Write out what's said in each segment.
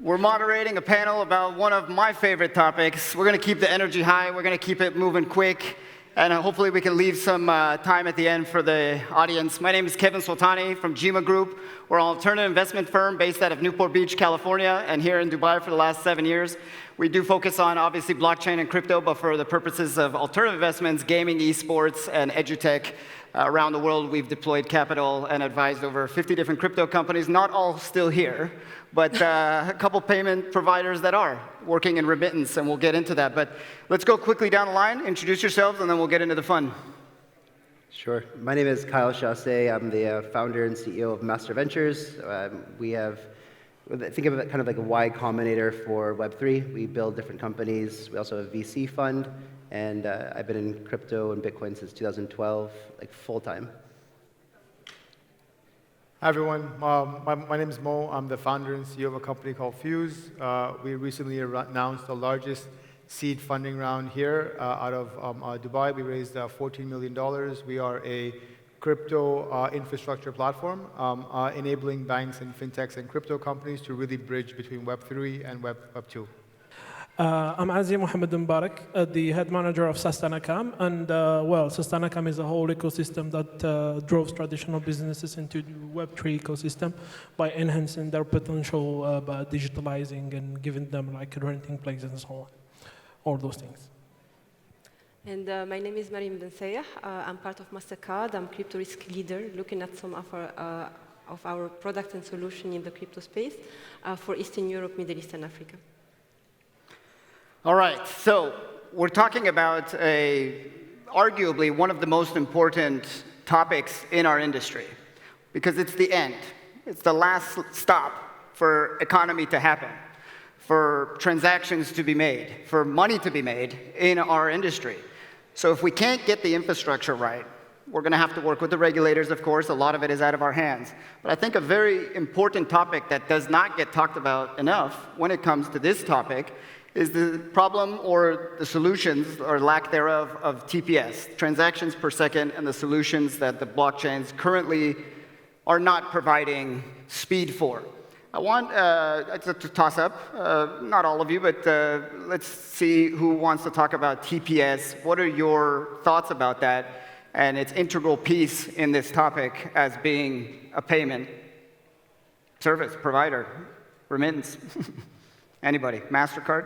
We're moderating a panel about one of my favorite topics. We're going to keep the energy high. We're going to keep it moving quick. And hopefully we can leave some time at the end for the audience. My name is Kevin Soltani from GIMA Group. We're an alternative investment firm based out of Newport Beach, California, and here in Dubai for the last 7 years. We do focus on, obviously, blockchain and crypto, but for the purposes of alternative investments, gaming, esports, and edutech. Around the world, we've deployed capital and advised over 50 different crypto companies, not all still here, but a couple payment providers that are working in remittance, and we'll get into that. But let's go quickly down the line, introduce yourselves, and then we'll get into the fun. Sure. My name is Kylee Chasse. I'm the founder and CEO of Master Ventures. We have, think of it kind of like a Y Combinator for Web3. We build different companies. We also have a VC fund. And I've been in crypto and Bitcoin since 2012, like full-time. Hi, everyone. My name is Mo. I'm the founder and CEO of a company called Fuze. We recently announced the largest seed funding round here out of Dubai. We raised $14 million. We are a crypto infrastructure platform, enabling banks and fintechs and crypto companies to really bridge between Web3 and Web 2. I'm Azzi Mohamed, the head manager of Sastanaqqam, and well, Sastanaqqam is a whole ecosystem that drove traditional businesses into the Web3 ecosystem by enhancing their potential by digitalizing and giving them like renting places and so on, all those things. And my name is Myriam Ben Sayeh. I'm part of Mastercard. I'm crypto risk leader, looking at some of our products and solutions in the crypto space for Eastern Europe, Middle East, and Africa. All right, so we're talking about arguably one of the most important topics in our industry, because it's the end. It's the last stop for economy to happen, for transactions to be made, for money to be made in our industry. So if we can't get the infrastructure right, we're going to have to work with the regulators, of course. A lot of it is out of our hands. But I think a very important topic that does not get talked about enough when it comes to this topic is the problem or the solutions, or lack thereof, of TPS, transactions per second, and the solutions that the blockchains currently are not providing speed for. I want to toss up, not all of you, but let's see who wants to talk about TPS. What are your thoughts about that and its integral piece in this topic as being a payment service provider, remittance? Anybody? Mastercard?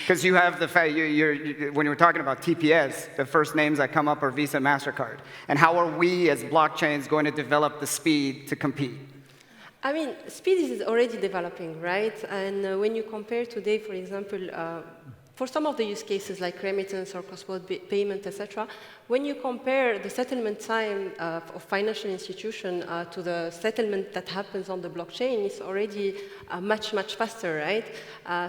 Because you have the fact, when you were talking about TPS, the first names that come up are Visa and Mastercard. And how are we as blockchains going to develop the speed to compete? I mean, speed is already developing, right? And when you compare today, for example, for some of the use cases like remittance or cross-border payment, etc., when you compare the settlement time of financial institution to the settlement that happens on the blockchain, it's already much, much faster, right?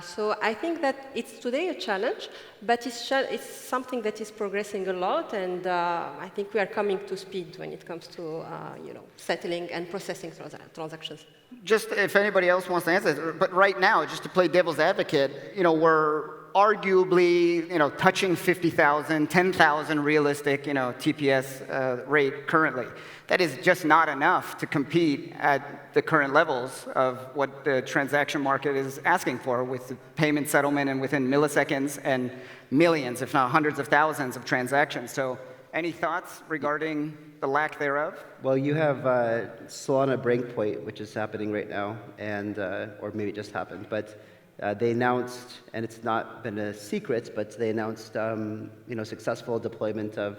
So I think that it's today a challenge, but it's something that is progressing a lot, and I think we are coming to speed when it comes to settling and processing transactions. Just if anybody else wants to answer, but right now, just to play devil's advocate, we're arguably, touching 50,000, 10,000 realistic, TPS rate currently. That is just not enough to compete at the current levels of what the transaction market is asking for with the payment settlement and within milliseconds and millions, if not hundreds of thousands of transactions. So any thoughts regarding the lack thereof? Well, you have Solana Breakpoint, which is happening right now, and or maybe it just happened, but they announced, and it's not been a secret, but they announced successful deployment of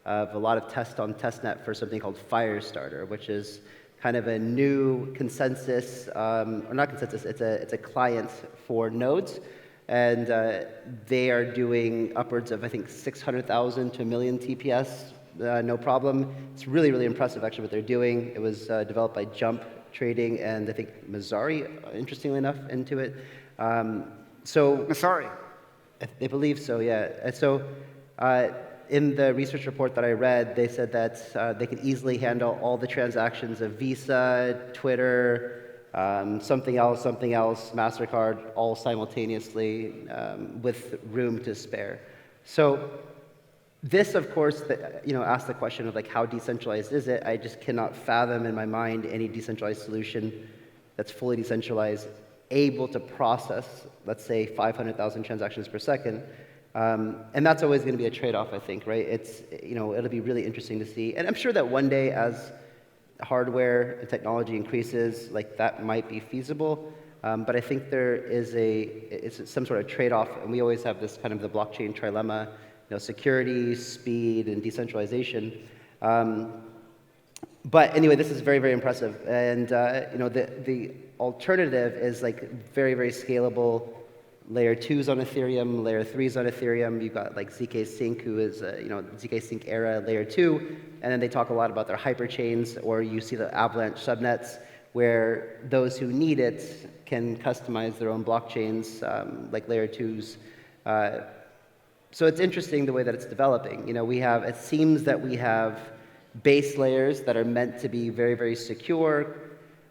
a lot of tests on testnet for something called Firestarter, which is kind of a new consensus, or not consensus, it's a client for nodes. And they are doing upwards of, I think, 600,000 to 1 million TPS, no problem. It's really, really impressive, actually, what they're doing. It was developed by Jump Trading and I think Mazzari, interestingly enough, into it. Mazzari? They believe so, yeah. And so in the research report that I read, they said that they could easily handle all the transactions of Visa, Twitter, something else, Mastercard, all simultaneously with room to spare. So this, of course, asks the question of how decentralized is it? I just cannot fathom in my mind any decentralized solution that's fully decentralized, able to process, let's say, 500,000 transactions per second. And that's always going to be a trade-off, I think, right? It's, it'll be really interesting to see. And I'm sure that one day as hardware and technology increases, like that might be feasible. But I think there is it's some sort of trade-off, and we always have this kind of the blockchain trilemma, security, speed, and decentralization. But anyway, this is very, very impressive. And the alternative is like very, very scalable layer 2s on Ethereum, layer 3s on Ethereum. You've got like ZK Sync, who is ZK Sync era layer 2, and then they talk a lot about their hyperchains, or you see the Avalanche subnets, where those who need it can customize their own blockchains, like layer 2s. So it's interesting the way that it's developing. It seems that we have base layers that are meant to be very, very secure,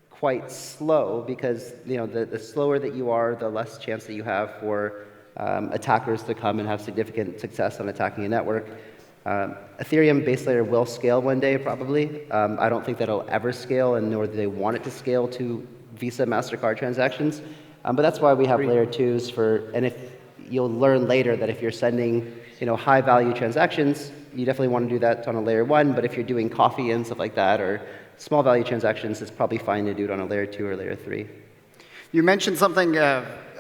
quite slow, because the slower that you are, the less chance that you have for attackers to come and have significant success on attacking a network. Ethereum base layer will scale one day, probably. I don't think that it'll ever scale, and nor do they want it to scale to Visa, Mastercard transactions. But that's why we have layer 2s and if you'll learn later that if you're sending high value transactions, you definitely want to do that on a layer 1, but if you're doing coffee and stuff like that, or small value transactions, it's probably fine to do it on a layer 2 or layer 3. You mentioned something,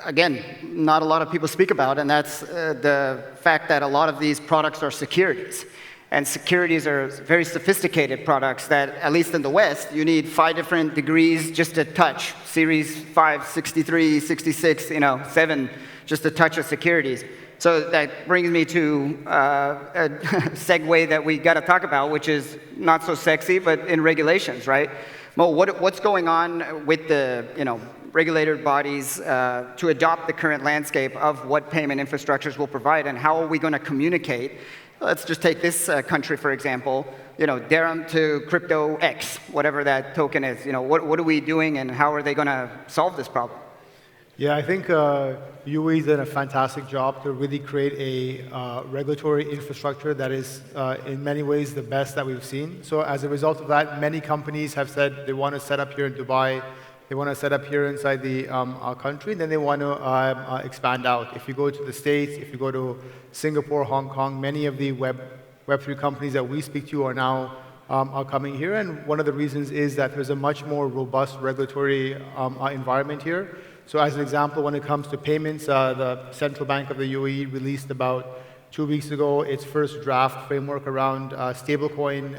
again, not a lot of people speak about, and that's the fact that a lot of these products are securities. And securities are very sophisticated products that, at least in the West, you need 5 different degrees just to touch. Series 5, 63, 66, 7, just to touch of securities. So that brings me to a segue that we got to talk about, which is not so sexy, but in regulations, right? Mo, what's going on with the regulated bodies to adopt the current landscape of what payment infrastructures will provide, and how are we going to communicate? Let's just take this country, for example, dirham to crypto X, whatever that token is. What are we doing, and how are they going to solve this problem? Yeah, I think UAE did a fantastic job to really create a regulatory infrastructure that is, in many ways, the best that we've seen. So as a result of that, many companies have said they want to set up here in Dubai, they want to set up here inside the country, and then they want to expand out. If you go to the States, if you go to Singapore, Hong Kong, many of the Web3 companies that we speak to are now are coming here, and one of the reasons is that there's a much more robust regulatory environment here. So as an example, when it comes to payments, the Central Bank of the UAE released about 2 weeks ago its first draft framework around stablecoin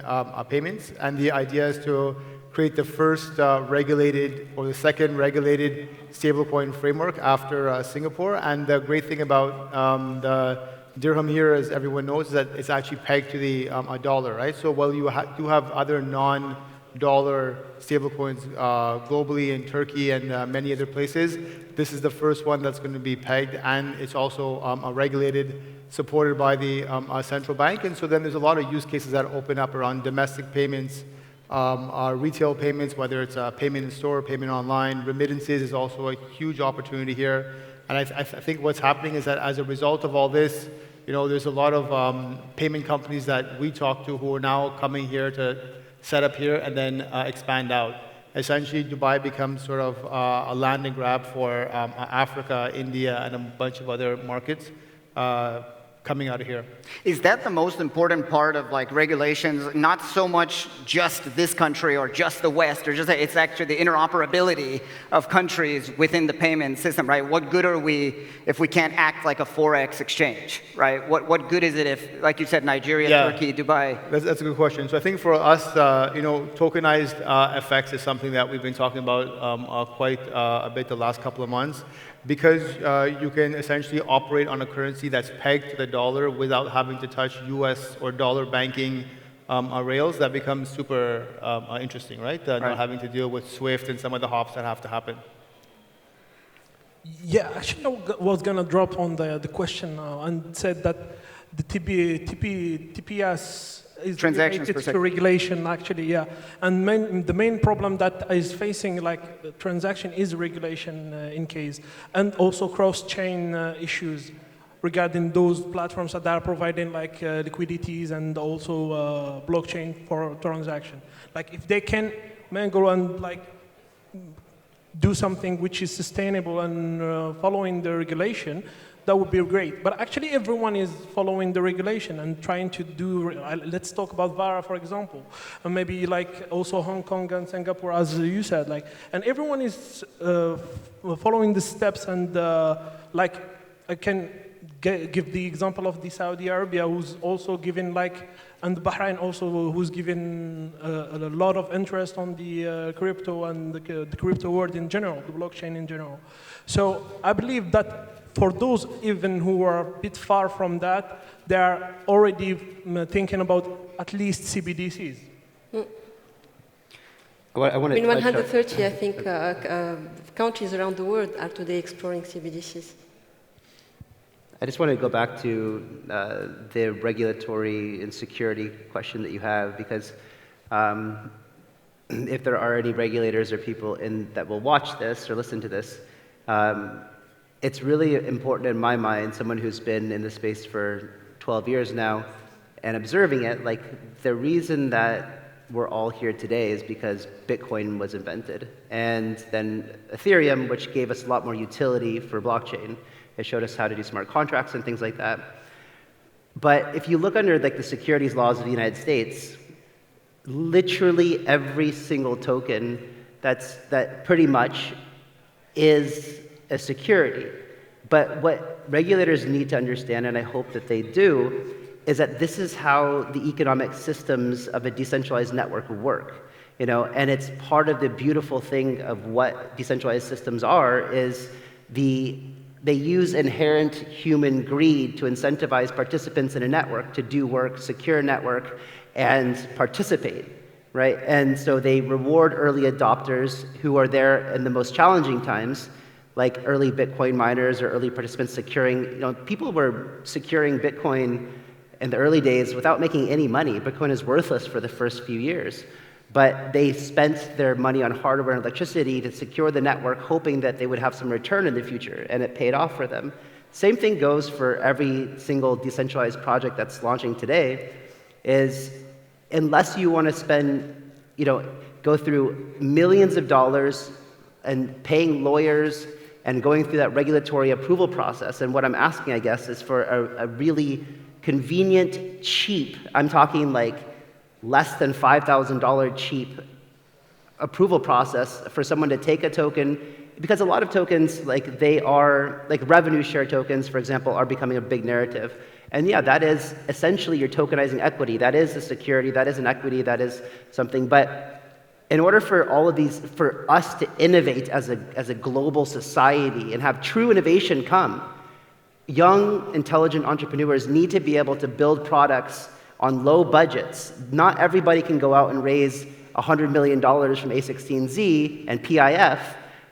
payments, and the idea is to create the first regulated or the second regulated stablecoin framework after Singapore. And the great thing about the dirham here, as everyone knows, is that it's actually pegged to the dollar, right? So while you do have other non-dollar stablecoins globally in Turkey and many other places, this is the first one that's going to be pegged, and it's also regulated, supported by the central bank. And so then there's a lot of use cases that open up around domestic payments, retail payments, whether it's a payment in store, payment online. Remittances is also a huge opportunity here. And I think what's happening is that as a result of all this, there's a lot of payment companies that we talk to who are now coming here to set up here and then expand out. Essentially, Dubai becomes sort of a landing grab for Africa, India, and a bunch of other markets coming out of here. Is that the most important part of regulations? Not so much just this country or just the West, or just it's actually the interoperability of countries within the payment system, right? What good are we if we can't act like a Forex exchange, right? What good is it if, like you said, Nigeria, Turkey, Dubai? That's a good question. So I think for us, tokenized FX is something that we've been talking about quite a bit the last couple of months. Because you can essentially operate on a currency that's pegged to the dollar without having to touch US or dollar banking rails, that becomes super interesting, right? Not having to deal with SWIFT and some of the hops that have to happen. Yeah, actually, I was going to drop on the question and said that the TPS is transactions related to regulation, actually, yeah. And the main problem that is facing the transaction is regulation in case, and also cross-chain issues regarding those platforms that are providing liquidities and also blockchain for transaction. If they can go and do something which is sustainable and following the regulation, that would be great. But actually everyone is following the regulation and trying to do, let's talk about VARA, for example, and maybe like also Hong Kong and Singapore, as you said, like, and everyone is following the steps, and like, I can give the example of the Saudi Arabia, who's also given like, and Bahrain also, who's given a lot of interest on the crypto and the crypto world in general, the blockchain in general. So I believe that for those even who are a bit far from that, they are already thinking about at least CBDCs. In 130, I think, countries around the world are today exploring CBDCs. I just want to go back to the regulatory and security question that you have, because if there are any regulators or people that will watch this or listen to this, it's really important in my mind, someone who's been in the space for 12 years now and observing it, like the reason that we're all here today is because Bitcoin was invented. And then Ethereum, which gave us a lot more utility for blockchain. It showed us how to do smart contracts and things like that. But if you look under like the securities laws of the United States, literally every single token that pretty much is a security. But what regulators need to understand, and I hope that they do, is that this is how the economic systems of a decentralized network work. You know, and it's part of the beautiful thing of what decentralized systems are, is they use inherent human greed to incentivize participants in a network to do work, secure a network, and participate, right? And so they reward early adopters who are there in the most challenging times, like early Bitcoin miners or early participants securing, you know, people were securing Bitcoin in the early days without making any money. Bitcoin is worthless for the first few years. But they spent their money on hardware and electricity to secure the network, hoping that they would have some return in the future, and it paid off for them. Same thing goes for every single decentralized project that's launching today, is unless you want to spend, you know, go through millions of dollars and paying lawyers and going through that regulatory approval process. And what I'm asking, I guess, is for a really convenient, cheap, I'm talking like less than $5,000 cheap approval process for someone to take a token, because a lot of tokens, like they are, like revenue share tokens, for example, are becoming a big narrative. And yeah, that is essentially you're tokenizing equity. That is a security, that is an equity, that is something. But in order for all of these, for us to innovate as a global society and have true innovation come, young, intelligent entrepreneurs need to be able to build products on low budgets. Not everybody can go out and raise $100 million from A16Z and PIF.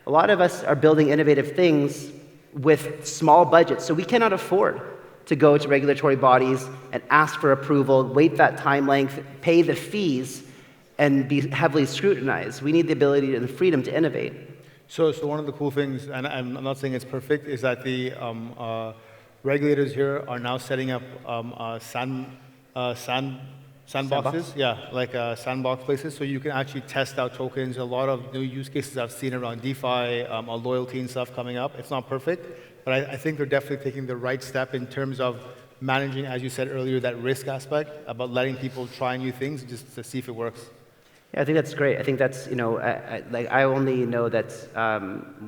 A lot of us are building innovative things with small budgets, so we cannot afford to go to regulatory bodies and ask for approval, wait that time length, pay the fees, and be heavily scrutinized. We need the ability and the freedom to innovate. So one of the cool things, and I'm not saying it's perfect, is that the regulators here are now setting up sandboxes, yeah, like sandbox places, so you can actually test out tokens. A lot of new use cases I've seen around DeFi, loyalty and stuff coming up. It's not perfect, but I think they're definitely taking the right step in terms of managing, as you said earlier, that risk aspect about letting people try new things just to see if it works. Yeah, I think that's great. I think that's, you know, I only know that,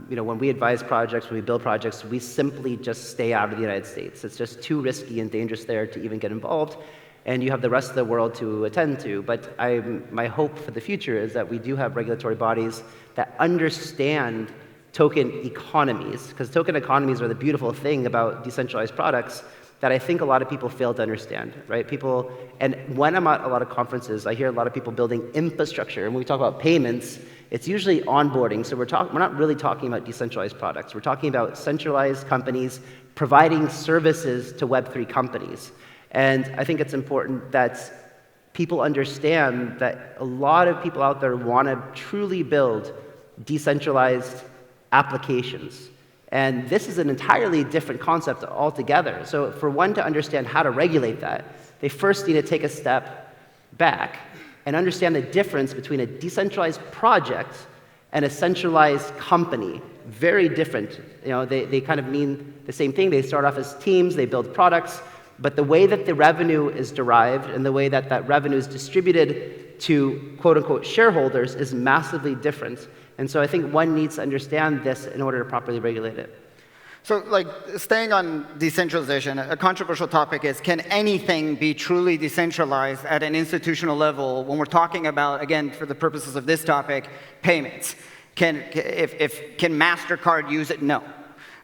you know, when we advise projects, when we build projects, we simply just stay out of the United States. It's just too risky and dangerous there to even get involved. And you have the rest of the world to attend to. But my hope for the future is that we do have regulatory bodies that understand token economies, because token economies are the beautiful thing about decentralized products that I think a lot of people fail to understand, right? People, and when I'm at a lot of conferences, I hear a lot of people building infrastructure, and when we talk about payments, it's usually onboarding. So we're not really talking about decentralized products. We're talking about centralized companies providing services to Web3 companies. And I think it's important that people understand that a lot of people out there want to truly build decentralized applications. And this is an entirely different concept altogether. So for one to understand how to regulate that, they first need to take a step back and understand the difference between a decentralized project and a centralized company. Very different. You know, they kind of mean the same thing. They start off as teams, they build products, but the way that the revenue is derived and the way that that revenue is distributed to quote-unquote shareholders is massively different. And so I think one needs to understand this in order to properly regulate it. So, like, staying on decentralization, a controversial topic is, can anything be truly decentralized at an institutional level when we're talking about, again, for the purposes of this topic, payments? Can Mastercard use it? No.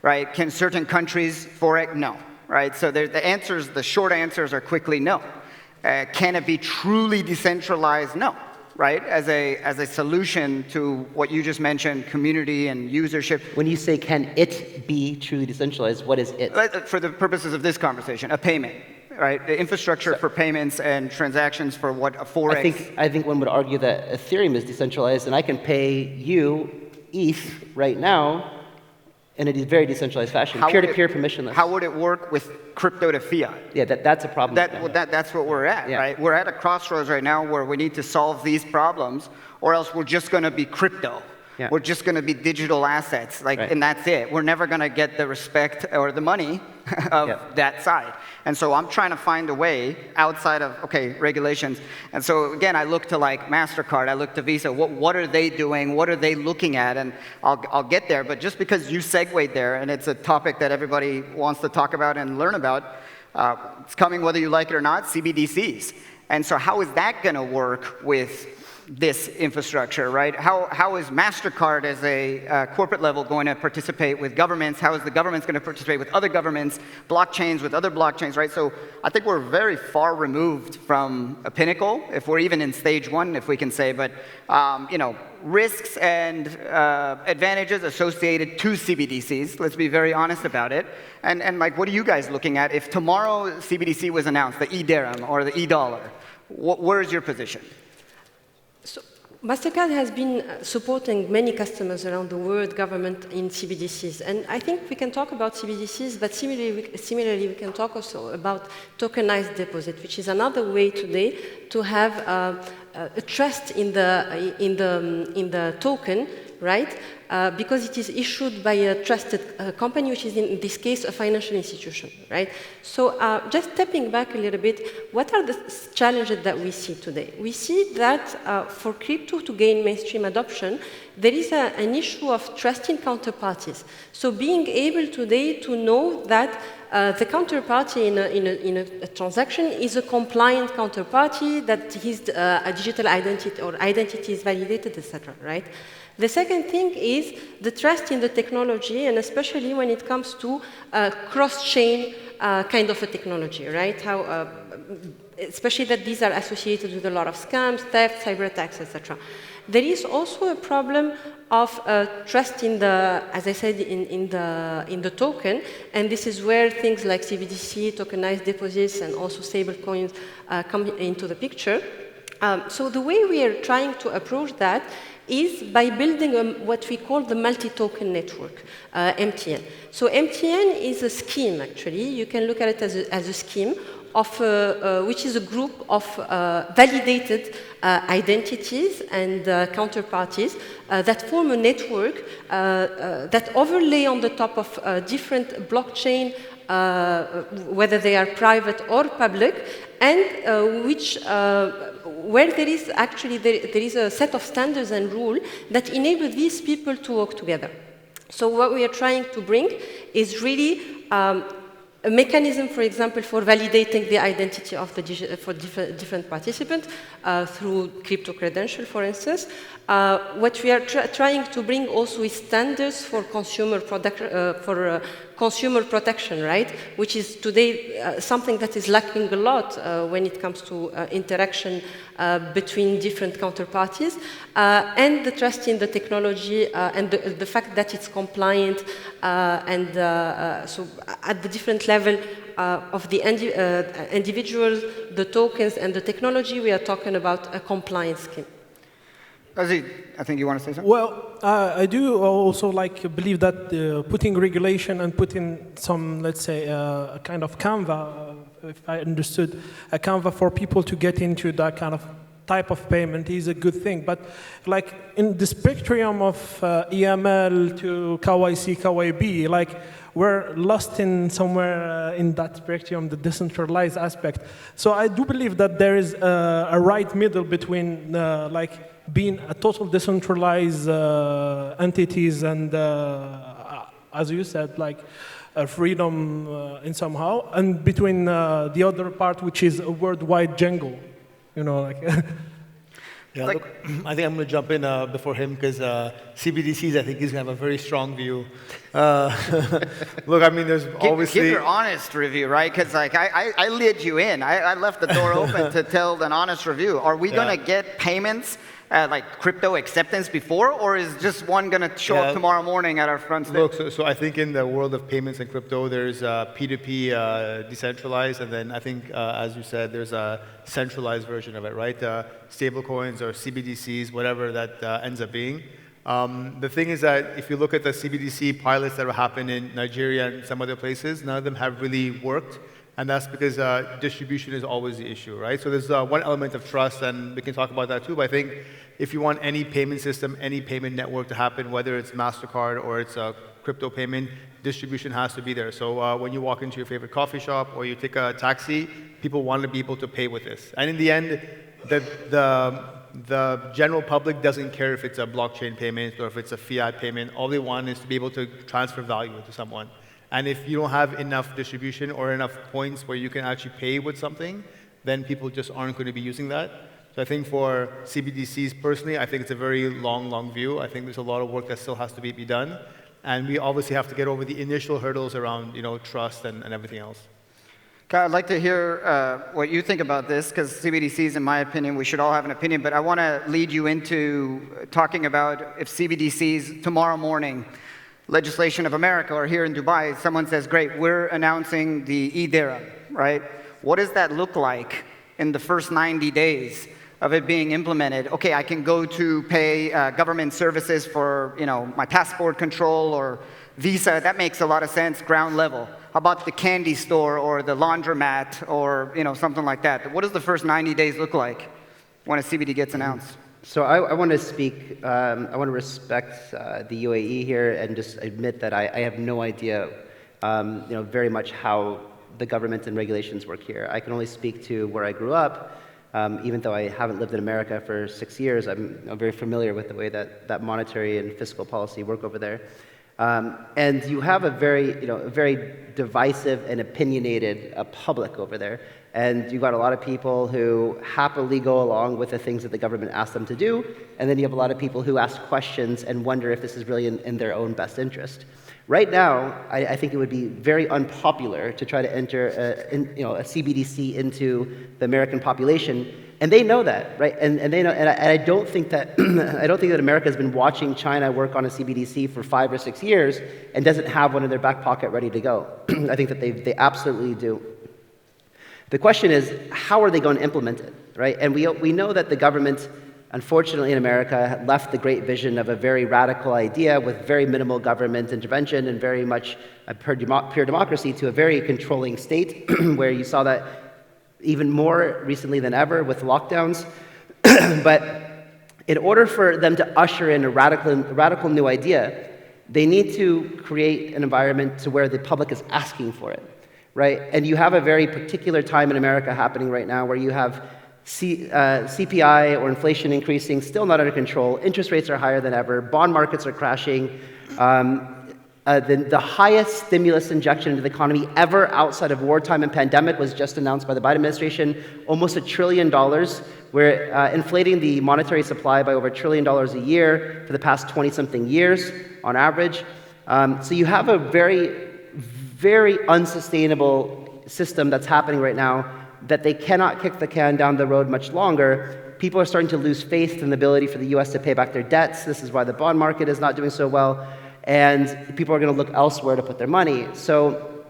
Right? Can certain countries Forex? No. Right? So the short answers are quickly no. Can it be truly decentralized? No. Right? As a solution to what you just mentioned, community and usership. When you say, can it be truly decentralized, what is it? For the purposes of this conversation, a payment, right? The infrastructure for payments and transactions for what a Forex. I think one would argue that Ethereum is decentralized, and I can pay you ETH right now in a very decentralized fashion, peer-to-peer permissionless. How would it work with crypto to fiat? Yeah, that's a problem. That's what we're at, right? We're at a crossroads right now where we need to solve these problems, or else we're just going to be crypto. Yeah. We're just going to be digital assets, and that's it. We're never going to get the respect or the money of that side. And so I'm trying to find a way outside of, regulations. And so again, I look to like Mastercard, I look to Visa. What are they doing? What are they looking at? And I'll get there. But just because you segued there, and it's a topic that everybody wants to talk about and learn about, it's coming whether you like it or not, CBDCs. And so how is that going to work with this infrastructure, right? How is Mastercard as a corporate level going to participate with governments? How is the governments going to participate with other governments, blockchains with other blockchains, right? So I think we're very far removed from a pinnacle, if we're even in stage one, if we can say, but risks and advantages associated to CBDCs, let's be very honest about it. And like, what are you guys looking at? If tomorrow CBDC was announced, the e-dirham or the e-dollar, where is your position? So Mastercard has been supporting many customers around the world, government in CBDCs. And I think we can talk about CBDCs, but similarly we can talk also about tokenized deposit, which is another way today to have a trust in the token, right? Because it is issued by a trusted company, which is in this case a financial institution, right? So just stepping back a little bit, what are the challenges that we see today? We see that for crypto to gain mainstream adoption, there is an issue of trust in counterparties. So being able today to know that the counterparty in a transaction is a compliant counterparty, that his digital identity or identity is validated, etc., right? The second thing is the trust in the technology, and especially when it comes to cross-chain kind of a technology, right? How, especially that these are associated with a lot of scams, theft, cyber attacks, etc. There is also a problem of trust in the, as I said, in the token, and this is where things like CBDC, tokenized deposits, and also stable coins come into the picture. So the way we are trying to approach that is by building what we call the multi-token network, MTN. So MTN is a scheme, actually. You can look at it as a scheme of which is a group of validated identities and counterparties that form a network that overlay on the top of different blockchain, whether they are private or public, and where there is actually there is a set of standards and rules that enable these people to work together. So what we are trying to bring is really a mechanism, for example, for validating the identity of the different participants through crypto credential, for instance. What we are trying to bring also is standards for consumer consumer protection, right? Which is today something that is lacking a lot when it comes to interaction between different counterparties, and the trust in the technology and the fact that it's compliant, so at the different level of the individuals, the tokens, and the technology, we are talking about a compliance scheme. Azzi, I think you want to say something? Well, I do also believe that putting regulation and putting some, let's say, a kind of Canva, if I understood, a Canva for people to get into that kind of type of payment is a good thing. But like in the spectrum of EML to KYC, KYB, like we're lost in somewhere in that spectrum, the decentralized aspect. So I do believe that there is a right middle between like being a total decentralized entities and, as you said, like freedom in somehow, and between the other part, which is a worldwide jungle, you know, like. Yeah, look, I think I'm going to jump in before him because CBDCs, I think he's going to have a very strong view. Look, I mean, there's obviously... Give your honest review, right? Because like, I led you in. I left the door open to tell an honest review. Are we going to get payments, like crypto acceptance before, or is just one going to show up tomorrow morning at our front stage? Look, so I think in the world of payments and crypto, there's P2P decentralized, and then I think, as you said, there's a centralized version of it, right? Stable coins or CBDCs, whatever that ends up being. The thing is that if you look at the CBDC pilots that have happened in Nigeria and some other places, none of them have really worked. And that's because distribution is always the issue, right? So there's one element of trust, and we can talk about that too, but I think if you want any payment system, any payment network to happen, whether it's Mastercard or it's a crypto payment, distribution has to be there. So when you walk into your favorite coffee shop or you take a taxi, people want to be able to pay with this. And in the end, the general public doesn't care if it's a blockchain payment or if it's a fiat payment. All they want is to be able to transfer value to someone. And if you don't have enough distribution or enough points where you can actually pay with something, then people just aren't going to be using that. So I think for CBDCs, personally, I think it's a very long, long view. I think there's a lot of work that still has to be done. And we obviously have to get over the initial hurdles around, you know, trust and everything else. I'd like to hear what you think about this, because CBDCs, in my opinion, we should all have an opinion, but I want to lead you into talking about if CBDCs tomorrow morning, legislation of America, or here in Dubai, someone says, great, we're announcing the e-dirham, right? What does that look like in the first 90 days of it being implemented? Okay, I can go to pay government services for, you know, my passport control or Visa. That makes a lot of sense, ground level. How about the candy store or the laundromat or, you know, something like that? What does the first 90 days look like when a CBD gets announced? So I want to speak, I want to respect the UAE here and just admit that I have no idea, you know, very much how the government and regulations work here. I can only speak to where I grew up. Even though I haven't lived in America for 6 years, I'm very familiar with the way that monetary and fiscal policy work over there. And you have a very divisive and opinionated public over there. And you've got a lot of people who happily go along with the things that the government asks them to do. And then you have a lot of people who ask questions and wonder if this is really in their own best interest. Right now, I think it would be very unpopular to try to enter a CBDC into the American population, and they know that, right? And they know, and I don't think that America has been watching China work on a CBDC for 5 or 6 years and doesn't have one in their back pocket ready to go. I think that they absolutely do. The question is, how are they going to implement it, right? And we know that the government, unfortunately, in America, left the great vision of a very radical idea with very minimal government intervention and very much a pure democracy to a very controlling state, where you saw that even more recently than ever with lockdowns. But in order for them to usher in a radical new idea, they need to create an environment to where the public is asking for it, right? And you have a very particular time in America happening right now where you have CPI or inflation increasing, still not under control. Interest rates are higher than ever. Bond markets are crashing. The highest stimulus injection into the economy ever outside of wartime and pandemic was just announced by the Biden administration, almost $1 trillion. We're inflating the monetary supply by over $1 trillion a year for the past 20-something years on average. So you have a very, very unsustainable system that's happening right now that they cannot kick the can down the road much longer. People are starting to lose faith in the ability for the US to pay back their debts. This is why the bond market is not doing so well. And people are going to look elsewhere to put their money. So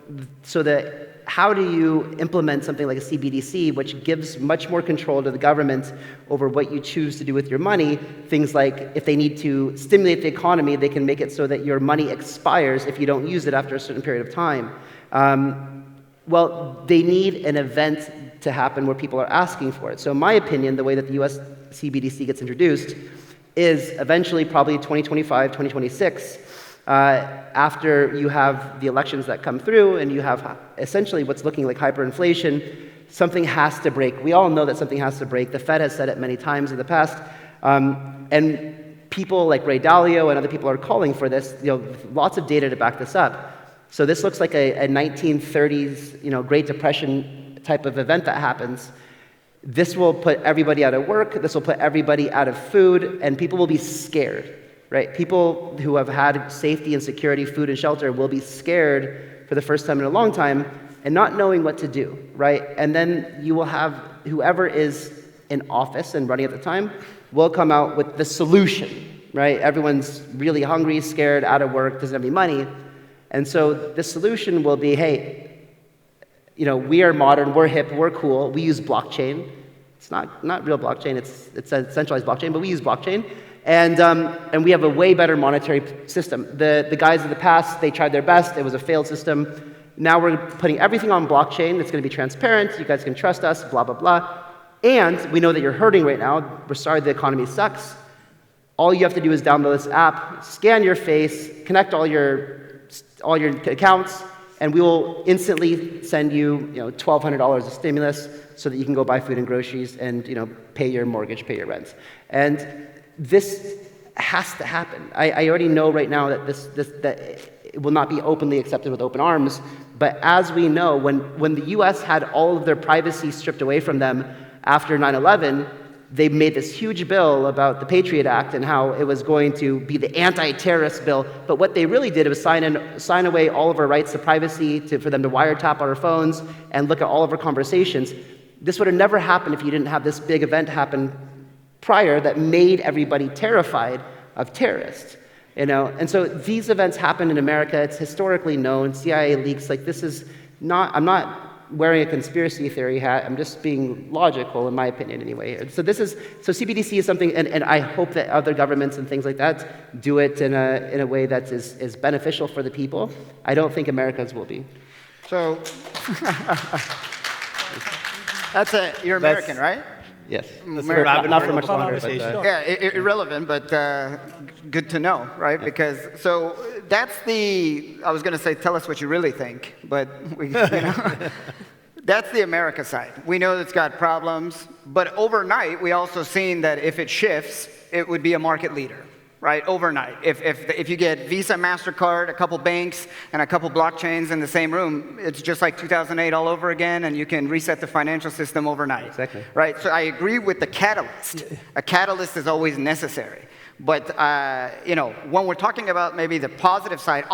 how do you implement something like a CBDC, which gives much more control to the government over what you choose to do with your money? Things like if they need to stimulate the economy, they can make it so that your money expires if you don't use it after a certain period of time. Well, they need an event to happen where people are asking for it. So in my opinion, the way that the US CBDC gets introduced is eventually probably 2025, 2026, after you have the elections that come through and you have essentially what's looking like hyperinflation. Something has to break. We all know that something has to break. The Fed has said it many times in the past. And people like Ray Dalio and other people are calling for this, lots of data to back this up. So this looks like a 1930s, Great Depression type of event that happens. This will put everybody out of work. This will put everybody out of food, and people will be scared, right? People who have had safety and security, food and shelter, will be scared for the first time in a long time and not knowing what to do, right? And then you will have whoever is in office and running at the time will come out with the solution, right? Everyone's really hungry, scared, out of work, doesn't have any money. And so the solution will be, hey, we are modern, we're hip, we're cool, we use blockchain. It's not real blockchain, it's a centralized blockchain, but we use blockchain. And we have a way better monetary system. The guys of the past, they tried their best, it was a failed system. Now we're putting everything on blockchain, it's going to be transparent, you guys can trust us, blah, blah, blah. And we know that you're hurting right now, we're sorry the economy sucks. All you have to do is download this app, scan your face, connect all your accounts, and we will instantly send you, $1,200 of stimulus so that you can go buy food and groceries and, pay your mortgage, pay your rent. And this has to happen. I already know right now that that it will not be openly accepted with open arms, but as we know, when the US had all of their privacy stripped away from them after 9/11, they made this huge bill about the Patriot Act and how it was going to be the anti-terrorist bill. But what they really did was sign away all of our rights to privacy, for them to wiretap our phones and look at all of our conversations. This would have never happened if you didn't have this big event happen prior that made everybody terrified of terrorists. And so these events happen in America. It's historically known. CIA leaks, this is not. I'm not wearing a conspiracy theory hat. I'm just being logical, in my opinion, anyway. So CBDC is something, and I hope that other governments and things like that do it in a way that is beneficial for the people. I don't think America's will be. So you're American, right? Yes. Not for much longer. Yeah, irrelevant, but good to know, right? Yeah. Because that's I was going to say, tell us what you really think, but that's the America side. We know it's got problems, but overnight we also seen that if it shifts, it would be a market leader. Right, overnight. If you get Visa, Mastercard, a couple banks, and a couple blockchains in the same room, it's just like 2008 all over again, and you can reset the financial system overnight. Exactly. Right. So I agree with the catalyst. A catalyst is always necessary. But when we're talking about maybe the positive side,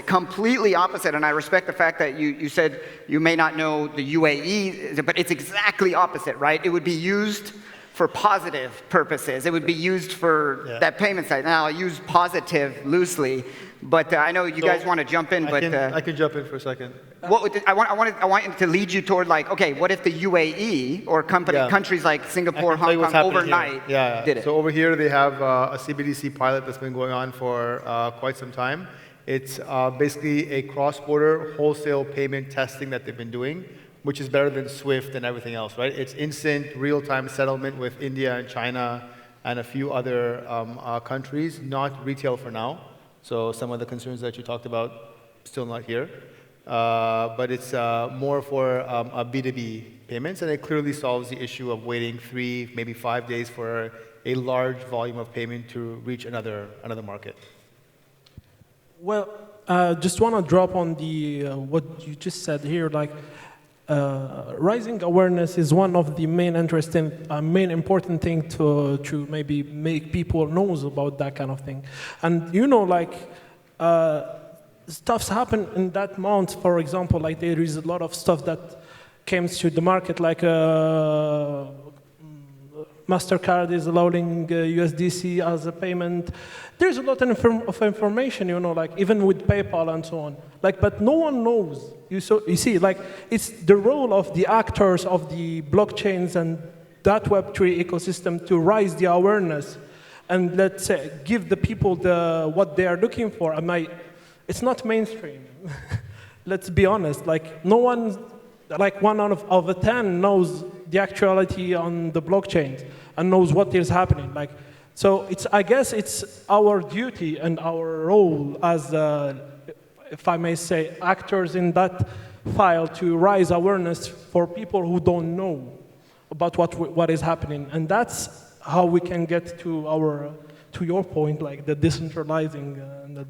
completely opposite, and I respect the fact that you said you may not know the UAE, but it's exactly opposite, right? It would be used for positive purposes. It would be used for that payment side. Now, I use positive loosely, but I know you guys want to jump in. I can jump in for a second. I want to lead you toward what if the UAE or countries like Singapore, Hong Kong overnight did it? So over here they have a CBDC pilot that's been going on for quite some time. It's basically a cross-border wholesale payment testing that they've been doing, which is better than SWIFT and everything else, right? It's instant, real-time settlement with India and China and a few other countries, not retail for now. So some of the concerns that you talked about, still not here. But it's more for B2B payments, and it clearly solves the issue of waiting 3, maybe 5 days for a large volume of payment to reach another market. Well, just want to drop on the what you just said here, rising awareness is one of the main important thing to maybe make people knows about that kind of thing. And stuff's happen in that month, for example, there is a lot of stuff that came to the market, Mastercard is allowing USDC as a payment. There's a lot of information, even with PayPal and so on. But no one knows. You see, it's the role of the actors of the blockchains and that Web3 ecosystem to raise the awareness and let's say give the people what they are looking for. It's not mainstream. Let's be honest. No one like 1 out of the 10 knows the actuality on the blockchain and knows what is happening. Like, so I guess it's our duty and our role as, if I may say, actors in that file to raise awareness for people who don't know about what is happening. And that's how we can get to your point, like the decentralizing.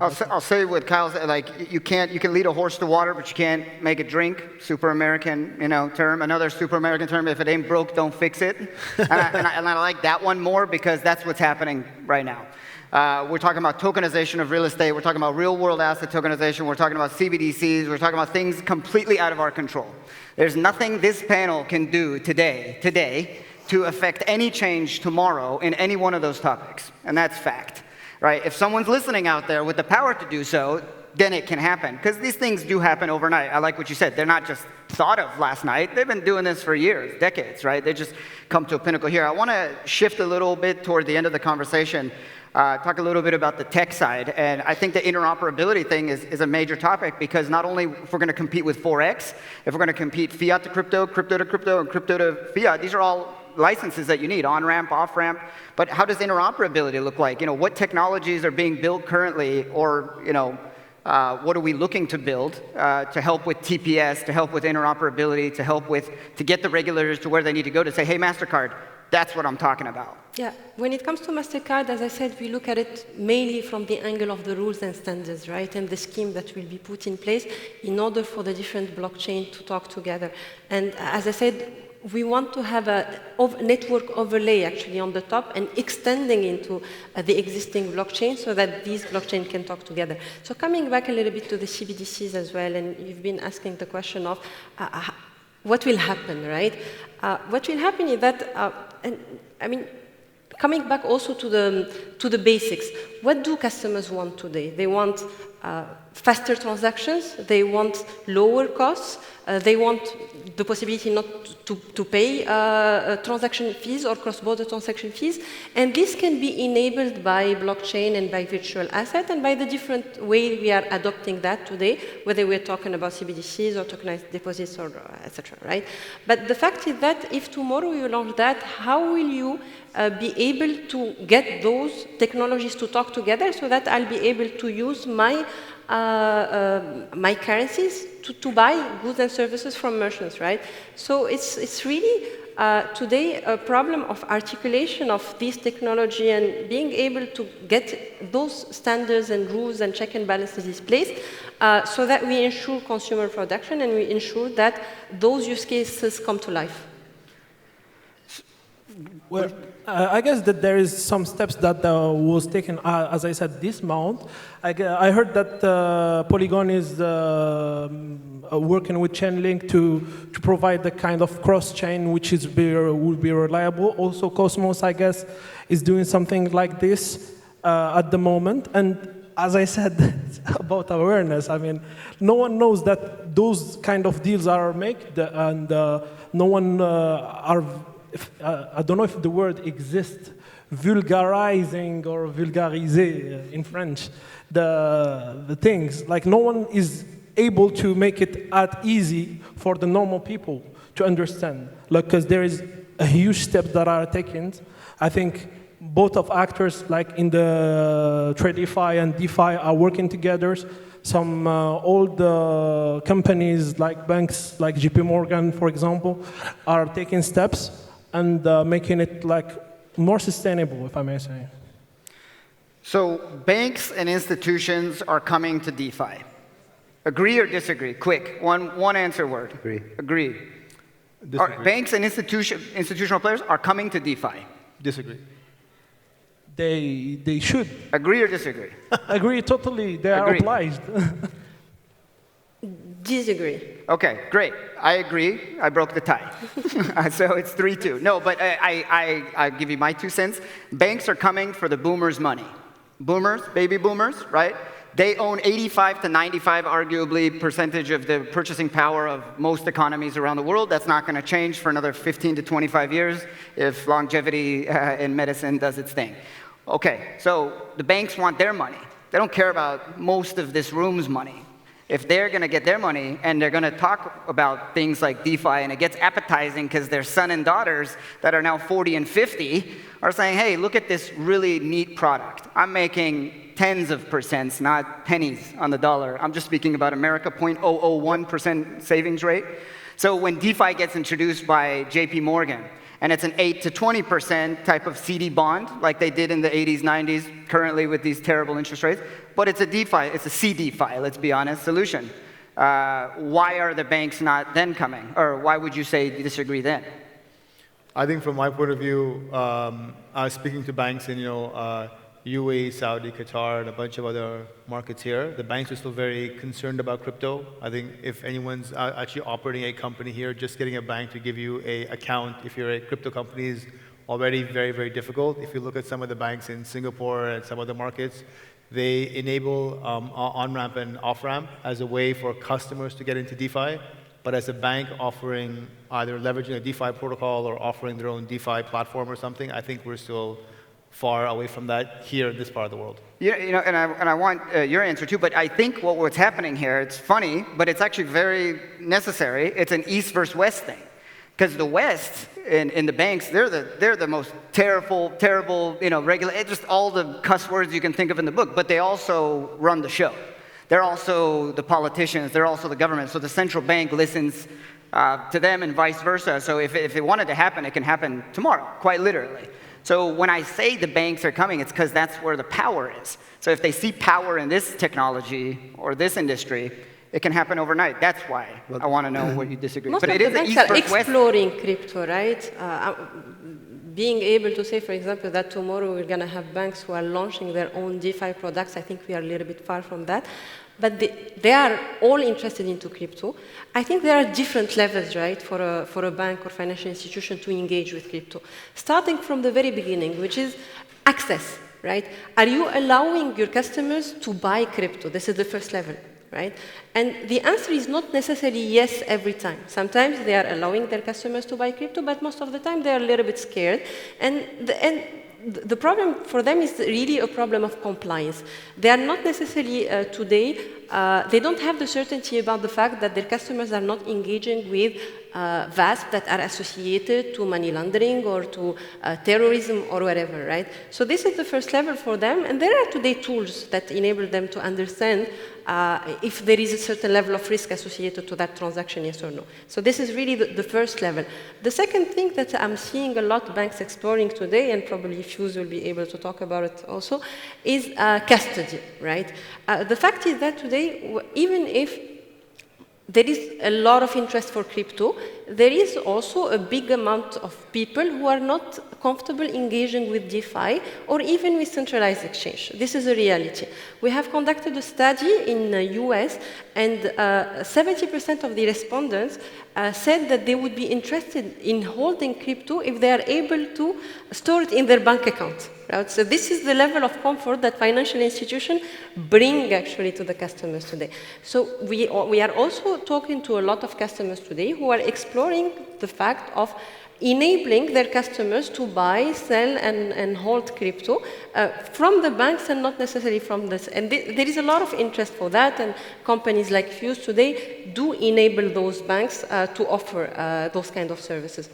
I'll say what Kyle said, like you can lead a horse to water, but you can't make it drink. Super American, term. Another super American term: if it ain't broke, don't fix it. and I like that one more because that's what's happening right now. We're talking about tokenization of real estate. We're talking about real-world asset tokenization. We're talking about CBDCs. We're talking about things completely out of our control. There's nothing this panel can do today to affect any change tomorrow in any one of those topics. And that's fact, right? If someone's listening out there with the power to do so, then it can happen. Because these things do happen overnight. I like what you said. They're not just thought of last night. They've been doing this for years, decades, right? They just come to a pinnacle here. I want to shift a little bit toward the end of the conversation, talk a little bit about the tech side. And I think the interoperability thing is a major topic because not only if we're going to compete with Forex, if we're going to compete fiat to crypto, crypto to crypto, and crypto to fiat, these are all licenses that you need, on-ramp, off-ramp. But how does interoperability look like? What technologies are being built currently, or what are we looking to build to help with TPS, to help with interoperability, to get the regulators to where they need to go to say, hey, Mastercard, that's what I'm talking about. Yeah, when it comes to Mastercard, as I said, we look at it mainly from the angle of the rules and standards, right, and the scheme that will be put in place in order for the different blockchain to talk together. And as I said, we want to have a network overlay actually on the top and extending into the existing blockchain so that these blockchains can talk together. So coming back a little bit to the CBDCs as well, and you've been asking the question of what will happen, right? What will happen is that, coming back also to the basics, what do customers want today? They want faster transactions, they want lower costs, they want the possibility not to pay transaction fees or cross-border transaction fees, and this can be enabled by blockchain and by virtual asset and by the different way we are adopting that today, whether we're talking about CBDCs or tokenized deposits or etc. Right? But the fact is that if tomorrow you launch that, how will you be able to get those technologies to talk together so that I'll be able to use my my currencies to buy goods and services from merchants, right? So it's really today a problem of articulation of this technology and being able to get those standards and rules and check and balances in place so that we ensure consumer production and we ensure that those use cases come to life. Well, I guess that there is some steps that was taken, as I said, this month. I heard that Polygon is working with Chainlink to provide the kind of cross-chain which will be reliable. Also, Cosmos, I guess, is doing something like this at the moment. And as I said about awareness, I mean, no one knows that those kind of deals are made, and no one are. I don't know if the word exists, vulgarizing or vulgariser in French, the things. Like no one is able to make it that easy for the normal people to understand. Like, because there is a huge step that are taken. I think both of actors, like in the TradeFi and DeFi, are working together. Some old companies, like banks, like JP Morgan, for example, are taking steps and making it like more sustainable, if I may say. So banks and institutions are coming to DeFi. Agree or disagree? Quick, one answer word. Agree. Agree. Disagree. Banks and institutional players are coming to DeFi. Disagree. They should. Agree or disagree? Agree totally. They are obliged. Disagree. Okay, great. I agree. I broke the tie. So it's 3-2. No, but I give you my 2 cents. Banks are coming for the boomers' money. Boomers, baby boomers, right? They own 85 to 95, arguably, percentage of the purchasing power of most economies around the world. That's not going to change for another 15 to 25 years if longevity in medicine does its thing. Okay, so the banks want their money. They don't care about most of this room's money. if they're going to get their money and they're going to talk about things like DeFi, and it gets appetizing because their son and daughters that are now 40 and 50 are saying, hey, look at this really neat product. I'm making tens of percents, not pennies on the dollar. I'm just speaking about America, 0.001% savings rate. So when DeFi gets introduced by JP Morgan, and it's an 8 to 20% type of CD bond, like they did in the 80s, 90s, currently with these terrible interest rates, but it's a DeFi, it's a CDFi, let's be honest, solution. Why are the banks not then coming? Or why would you say you disagree then? I think from my point of view, I was speaking to banks in UAE, Saudi, Qatar, and a bunch of other markets here. The banks are still very concerned about crypto. I think if anyone's actually operating a company here, just getting a bank to give you an account if you're a crypto company is already very, very difficult. If you look at some of the banks in Singapore and some other markets, they enable on-ramp and off-ramp as a way for customers to get into DeFi. But as a bank offering either leveraging a DeFi protocol or offering their own DeFi platform or something, I think we're still far away from that here in this part of the world. Yeah, and I want your answer too, but I think what's happening here, it's funny, but it's actually very necessary. It's an East versus West thing. Because the West, in the banks, they're the most terrible, just all the cuss words you can think of in the book, but they also run the show. They're also the politicians, they're also the government, so the central bank listens to them and vice versa. So if it wanted to happen, it can happen tomorrow, quite literally. So when I say the banks are coming, it's because that's where the power is. So if they see power in this technology or this industry, it can happen overnight. That's why I want to know what you disagree. Most but of it the is banks East are versus West. exploring crypto, right? Being able to say, for example, that tomorrow we're going to have banks who are launching their own DeFi products, I think we are a little bit far from that. But they are all interested into crypto. I think there are different levels, right, for a bank or financial institution to engage with crypto. Starting from the very beginning, which is access, right? Are you allowing your customers to buy crypto? This is the first level, right? And the answer is not necessarily yes every time. Sometimes they are allowing their customers to buy crypto, but most of the time they are a little bit scared. And the problem for them is really a problem of compliance. They are not necessarily today, they don't have the certainty about the fact that their customers are not engaging with VASP that are associated to money laundering or to terrorism or whatever, right? So this is the first level for them, and there are today tools that enable them to understand if there is a certain level of risk associated to that transaction, yes or no. So this is really the first level. The second thing that I'm seeing a lot of banks exploring today, and probably Fuze will be able to talk about it also, is custody, right? The fact is that today, even if there is a lot of interest for crypto, there is also a big amount of people who are not comfortable engaging with DeFi or even with centralized exchange. This is a reality. We have conducted a study in the US, and 70% of the respondents said that they would be interested in holding crypto if they are able to store it in their bank account. Right? So this is the level of comfort that financial institutions bring actually to the customers today. So we are also talking to a lot of customers today who are exploring the fact of enabling their customers to buy, sell, and hold crypto from the banks and not necessarily from this. And there is a lot of interest for that, and companies like Fuze today do enable those banks to offer those kind of services.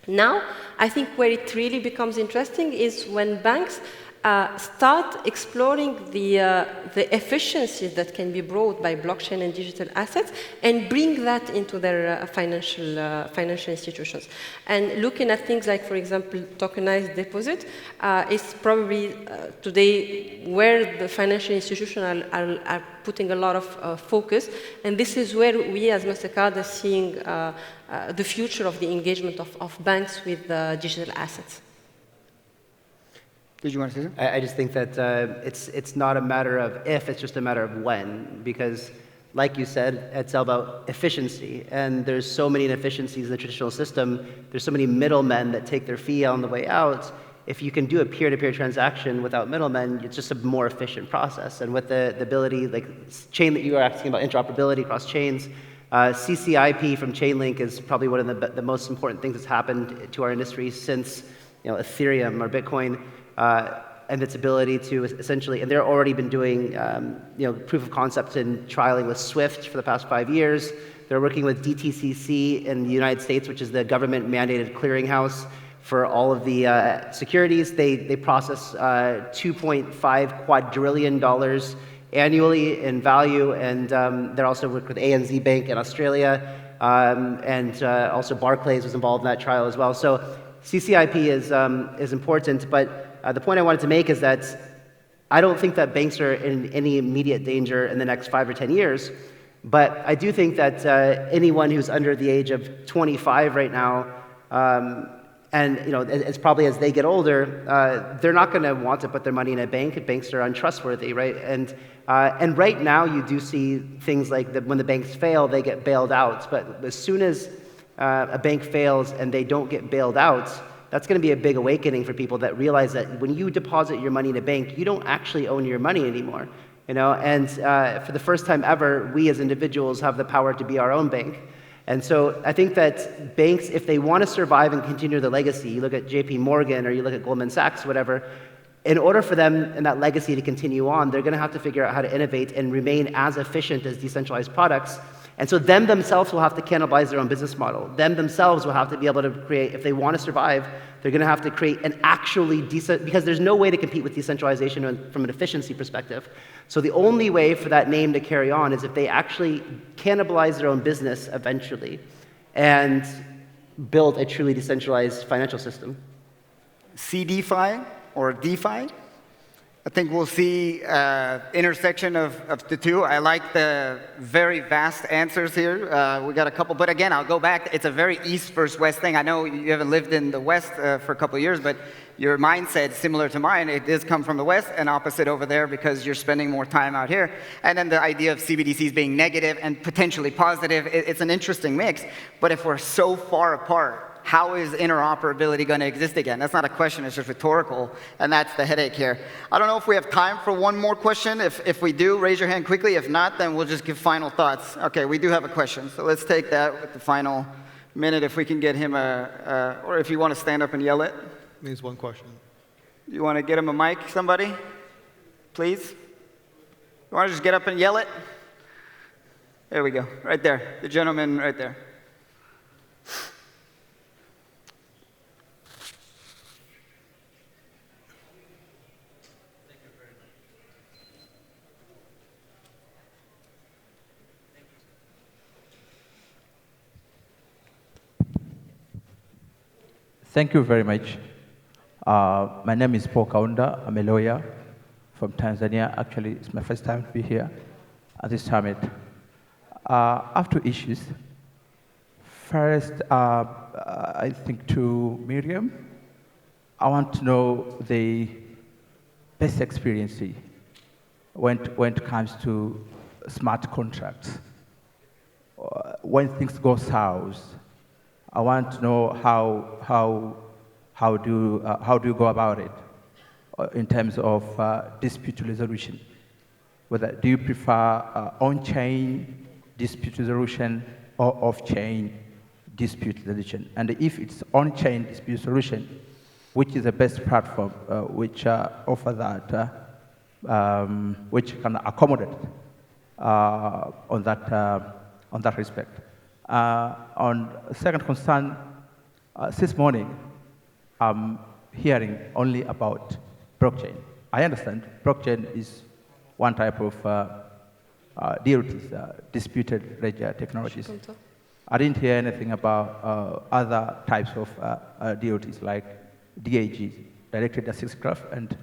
Now, I think where it really becomes interesting is when banks start exploring the efficiencies that can be brought by blockchain and digital assets and bring that into their financial institutions. And looking at things like, for example, tokenized deposit is probably today where the financial institutions are putting a lot of focus. And this is where we as Mastercard are seeing the future of the engagement of banks with digital assets. Did you want to say something? I just think that it's not a matter of if, it's just a matter of when, because like you said, it's all about efficiency, and there's so many inefficiencies in the traditional system. There's so many middlemen that take their fee on the way out. If you can do a peer-to-peer transaction without middlemen, it's just a more efficient process. And with the ability, like chain that you were asking about, interoperability across chains, CCIP from Chainlink is probably one of the most important things that's happened to our industry since Ethereum or Bitcoin. and its ability to essentially, and they're already been doing proof of concept and trialing with SWIFT for the past 5 years. They're working with DTCC in the United States, which is the government-mandated clearinghouse for all of the securities. They process $2.5 quadrillion annually in value, and they're also working with ANZ Bank in Australia, and also Barclays was involved in that trial as well. So CCIP is important, but the point I wanted to make is that I don't think that banks are in any immediate danger in the next 5 or 10 years, but I do think that anyone who's under the age of 25 right now, and it's probably as they get older, they're not going to want to put their money in a bank. Banks are untrustworthy, right? And right now you do see things like that when the banks fail, they get bailed out. But as soon as a bank fails and they don't get bailed out, that's going to be a big awakening for people that realize that when you deposit your money in a bank, you don't actually own your money anymore. And for the first time ever, we as individuals have the power to be our own bank. And so I think that banks, if they want to survive and continue their legacy, you look at JP Morgan or you look at Goldman Sachs, whatever, in order for them and that legacy to continue on, they're going to have to figure out how to innovate and remain as efficient as decentralized products. And so them themselves will have to cannibalize their own business model. Them themselves will have to be able to create, if they want to survive, they're going to have to create an actually decent, because there's no way to compete with decentralization from an efficiency perspective. So the only way for that name to carry on is if they actually cannibalize their own business eventually and build a truly decentralized financial system. CDFI or DeFi? I think we'll see intersection of the two. I like the very vast answers here. We got a couple, but again, I'll go back. It's a very East versus West thing. I know you haven't lived in the West for a couple of years, but your mindset is similar to mine. It does come from the West and opposite over there because you're spending more time out here. And then the idea of CBDCs being negative and potentially positive, it's an interesting mix. But if we're so far apart, how is interoperability going to exist again? That's not a question, it's just rhetorical, and that's the headache here. I don't know if we have time for one more question. If we do, raise your hand quickly. If not, then we'll just give final thoughts. Okay, we do have a question, so let's take that with the final minute if we can get him or if you want to stand up and yell it. Means one question. You want to get him a mic, somebody? Please? You want to just get up and yell it? There we go, right there. The gentleman right there. Thank you very much. My name is Paul Kaunda. I'm a lawyer from Tanzania. Actually, it's my first time to be here at this summit. I have two issues. First, I think to Myriam, I want to know the best experience when it comes to smart contracts. When things go south, I want to know how do you go about it in terms of dispute resolution? Do you prefer on-chain dispute resolution or off-chain dispute resolution? And if it's on-chain dispute resolution, which is the best platform which offer that, which can accommodate on that respect? On second concern, this morning, I'm hearing only about blockchain. I understand blockchain is one type of DLTs, disputed ledger technologies. I didn't hear anything about other types of DLTs like DAGs, directed assist graph, and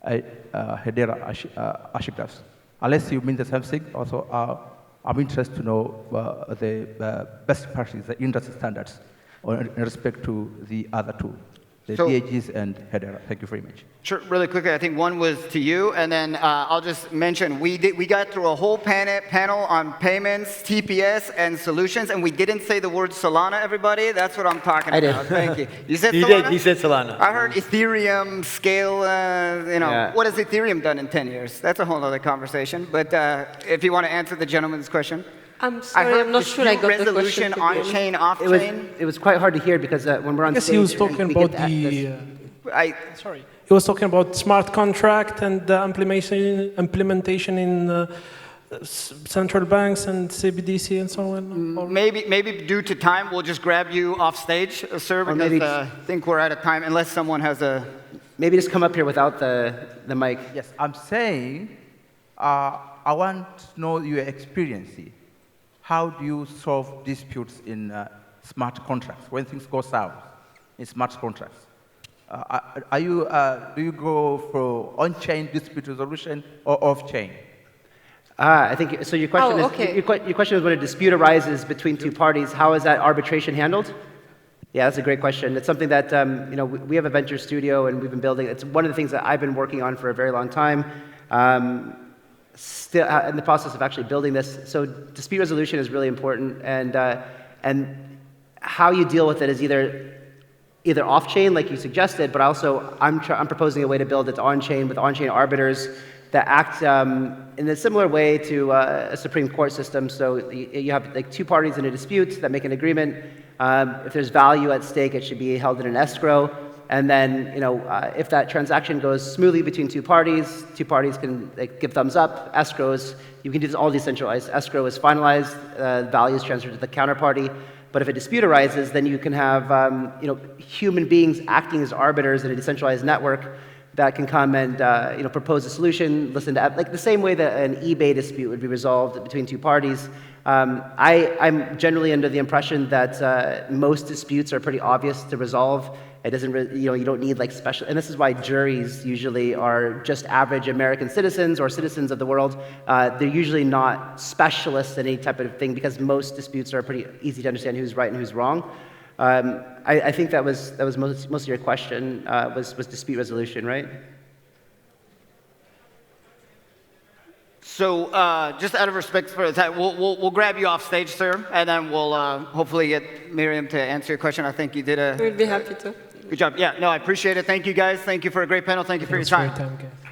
Hedera Hash graphs. Unless you mean the same thing, also I'm interested to know the best practices, the industry standards, in respect to the other two, the DAGs and Hedera. Thank you very much. Sure, really quickly, I think one was to you, and then I'll just mention, we got through a whole panel on payments, TPS, and solutions, and we didn't say the word Solana, everybody. That's what I'm talking about. Thank you. You said Solana? He said Solana. I heard Ethereum, scale, Yeah. What has Ethereum done in 10 years? That's a whole other conversation, but if you want to answer the gentleman's question. I'm sorry, I'm not sure I got the question. Resolution on-chain, off-chain. It was quite hard to hear because when we're on I guess stage, he was talking we about get the... Sorry. He was talking about smart contract and the implementation in central banks and CBDC and so on. Maybe due to time, we'll just grab you off stage, sir, because I think we're out of time, unless someone has a... Maybe just come up here without the mic. Yes, I'm saying, I want to know your experience. How do you solve disputes in smart contracts, when things go south in smart contracts? Do you go for on-chain dispute resolution or off-chain? I think, so your question your question is when a dispute arises between two parties, how is that arbitration handled? Yeah, that's a great question. It's something that, we have a venture studio and we've been building. It's one of the things that I've been working on for a very long time. Still in the process of actually building this. So dispute resolution is really important, and how you deal with it is either off-chain, like you suggested, but also I'm proposing a way to build it on-chain with on-chain arbiters that act in a similar way to a Supreme Court system. So you have like two parties in a dispute that make an agreement. If there's value at stake, it should be held in an escrow. And then, if that transaction goes smoothly between two parties can give thumbs up. Escrows, you can do this all decentralized. Escrow is finalized, value is transferred to the counterparty. But if a dispute arises, then you can have human beings acting as arbiters in a decentralized network that can come and propose a solution, listen to like the same way that an eBay dispute would be resolved between two parties. I'm generally under the impression that most disputes are pretty obvious to resolve. It doesn't really, you don't need like special, and this is why juries usually are just average American citizens or citizens of the world. They're usually not specialists in any type of thing because most disputes are pretty easy to understand who's right and who's wrong. I think that was most of your question was dispute resolution, right? So just out of respect for the time, we'll grab you off stage, sir, and then we'll hopefully get Myriam to answer your question. I think you did We'd be happy to. Good job. Yeah, no, I appreciate it. Thank you, guys. Thank you for a great panel. Thank you for your time. Great time, guys.